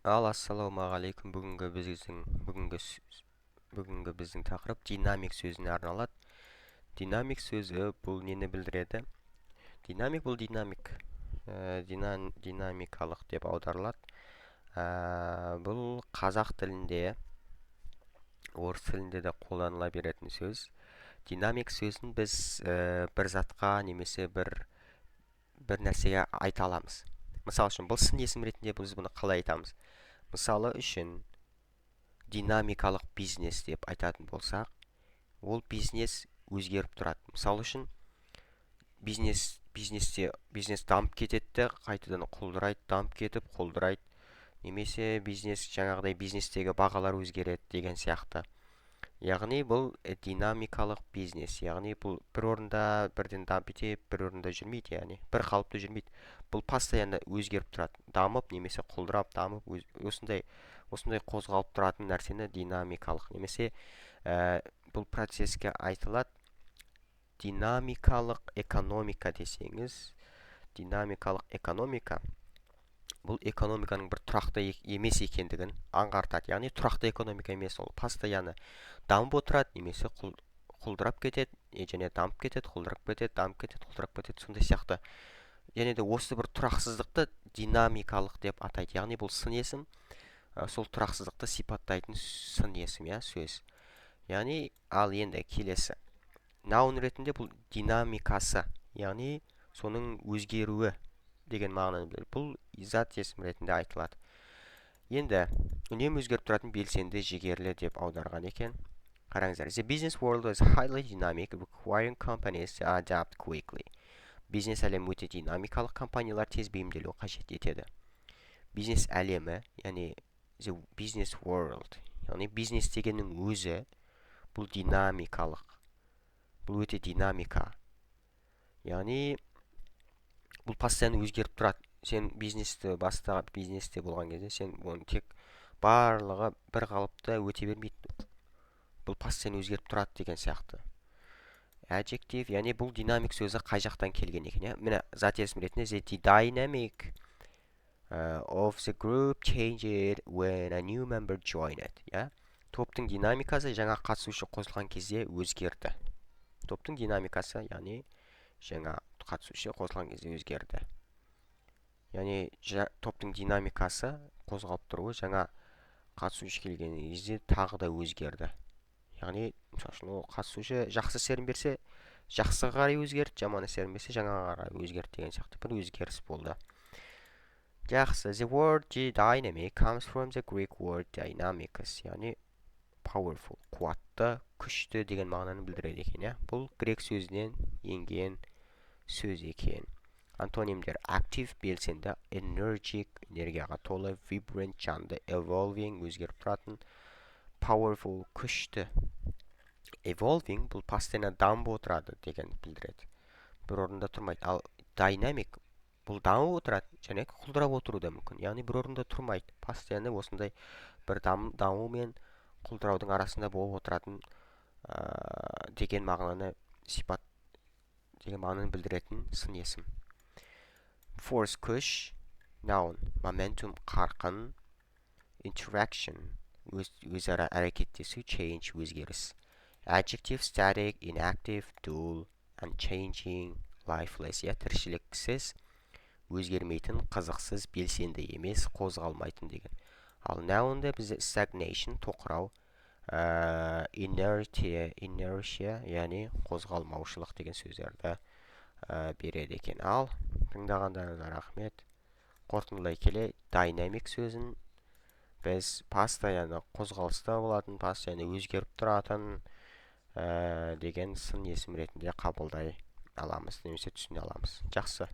Ассалаумағалейкум. Бүгінгі біздің тақырып динамик сөзіне арналады. Динамик сөзі бұл нені білдіреді? Динамик бұл динамикалық деп аударылады. Бұл қазақ тілінде, орыс тілінде де қолданыла беретін сөз. Динамик сөзін біз бір затқа немесе бір нәрсеге айта аламыз. Мысал үшін, бұл сын есім ретінде біз бұны қалай айтамыз? Мысалы үшін, динамикалық бизнес деп айтатын болсақ, ол бизнес өзгеріп тұрады. Мысалы үшін, бизнес дамып кетеді, қайтадан құлдырайды, дамып кетіп құлдырайды. Немесе жаңағыдай бизнестегі бағалар өзгереді деген сияқты. Яғни бұл динамикалық бизнес. Яғни бұл бір орында бірден дамып кетіп, бір орында жүрмейді, яғни бір қалыпты жүрмейді. Бұл постоянно өзгеріп тұрады. Дамып немесе құлдырап, дамып, осындай қозғалып тұратын нәрсені динамикалық немесе бұл процеске айтылады динамикалық экономика десеңіз. Динамикалық экономика бұл экономиканың бір тұрақты емес екендігін аңғартады. Яғни тұрақты экономика емес, ол постоянно дамып отырады, немесе құлдырап кетеді, және дамып кетеді, құлдырап кетеді, дамып кетеді, құлдырап кетеді, сондай сияқты. Және де осы бір тұрақсыздықты динамикалық деп атайды. Яғни бұл сын есім, сол тұрақсыздықты сипаттайтын сын есім, сөз. Яғни, ал енді келесі. Наун ретінде бұл динамикасы, яғни соның өзгеруі деген мағынаны білдіреді. Бұл зат есім ретінде айтылады. Енді үнемі өзгеріп тұратын белсенді, жігерлі деп аударған екен. Қараңыздар. The business world is highly dynamic, requiring companies to adapt quickly. Бизнес әлемі өте динамикалық, компаниялар тез бейімделуі қажет етеді. Бизнес әлемі, яғни the business world, яғни бизнес дегеннің өзі, бұл динамикалық. Бұл өте динамика. Яғни бұл постоянно өзгеріп тұрады. Сен бизнесте болған кезде, сен оны тек барлығы бір қалыпта өте бермейді. Бұл постоянно өзгеріп тұрады деген сияқты. Adjective, яғни бұл динамик сөзі қай жақтан келген екен? Міне, зат есім ретінде the dynamic of the group changed when a new member joined. Топтың динамикасы жаңа қатысушы қосылған кезде өзгерді. Топтың динамикасы, яғни жаңа қатысушы қосылған кезде өзгерді. Яғни топтың динамикасы қозғалып тұруы жаңа қатысушы келген кезде тағы да өзгерді. Яғни, мысалы, қатысушы жақсы серін берсе, жақсыға қарай өзгерді, жаман серін берсе, жаңаға қарай өзгерді деген сияқты бір өзгеріс болды. Жақсы. The word dynamic comes from the Greek word dynamicus, яғни powerful, қуатты, күшті деген мағынаны білдіреді екен. Бұл грек сөзінен енген сөз екен. Антонимдер: active, белсенді, energetic, энергияға толы, vibrant, жанды, evolving, өзгеріп тұратын, powerful, күшті. Evolving бұл постоянно дамып отырады деген білдіреді. Бір орында тұрмайды. Ал dynamic бұл дамып отырады, және құлдырап отыруы да мүмкін. Яғни бір орында тұрмайды. Постоянно осындай бір даму мен құлдыраудың арасында болып отыратын деген мағынаны білдіретін сын есім. Force, күш, noun, momentum, қарқын, interaction, өзара әрекеттесу, change, өзгеріс. Adjective, static, inactive, dull, unchanging, lifeless, тіршіліксіз, өзгермейтін, қызықсыз, белсенді емес, қозғалмайтын деген. Ал noun'да бізде stagnation, тоқырау, inertia, яғни қозғалмаушылық деген сөздерді береді екен. Ал тыңдағандарыңызға рахмет. Қорытындылай келе, dynamic сөзін біз постоянно қозғалыста болатын, постоянно өзгеріп тұратын деген сын есім ретінде қабылдай аламыз, немесе түсіне аламыз. Жақсы.